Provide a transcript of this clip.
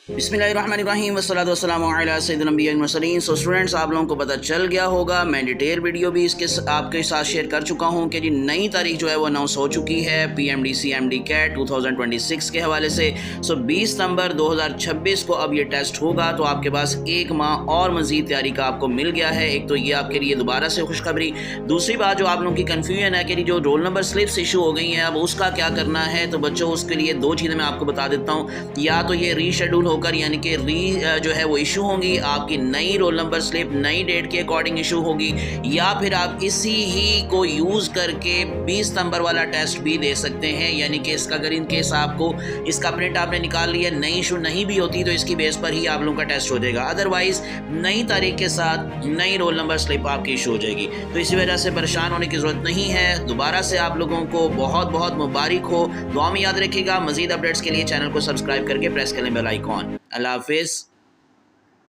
बिस्मिल्लाहिर्रहमानिर्रहीम वस्सलातु वस्सलामु अला सय्यिदिल अंबिया वल मुरसलीन। सो स्टूडेंट्स, आप लोगों को पता चल गया होगा, मैं डिटेल वीडियो भी इसके आपके साथ शेयर कर चुका हूं कि जी नई तारीख जो है वो अनाउंस हो चुकी है PMDC MD कैट 2026 के हवाले से। सो 20 नवंबर 2026 को अब ये टेस्ट होगा, तो आपके पास एक माह और मज़ीद तैयारी का आपको मिल गया है। एक तो ये आपके लिए दोबारा से खुशखबरी। दूसरी बात जो आप लोगों की कन्फ्यूजन है कि जो रोल नंबर स्लिप्स इशू हो गई हैं, अब उसका क्या करना है। तो बच्चों, उसके लिए दो चीज़ें मैं आपको बता देता हूँ। या तो ये रीशेड्यूल होकर यानी कि जो है वो इशू होंगी, आपकी नई रोल नंबर स्लिप नई डेट के अकॉर्डिंग इशू होगी, या फिर आप इसी ही को यूज़ करके 20 नंबर वाला टेस्ट भी दे सकते हैं। यानी कि इसका अगर इन केस आपको इसका प्रिंट आपने निकाल लिया, नई इशू नहीं भी होती, तो इसकी बेस पर ही आप लोगों का टेस्ट हो जाएगा। अदरवाइज नई तारीख के साथ नई रोल नंबर स्लिप आपकी इशू हो जाएगी। तो इसी वजह से परेशान होने की ज़रूरत नहीं है। दोबारा से आप लोगों को बहुत बहुत मुबारक हो। दुआ में याद रखिएगा। मज़ीद अपडेट्स के लिए चैनल को सब्सक्राइब करके प्रेस करें बेल आइकॉन। अल्लाह हाफिज़।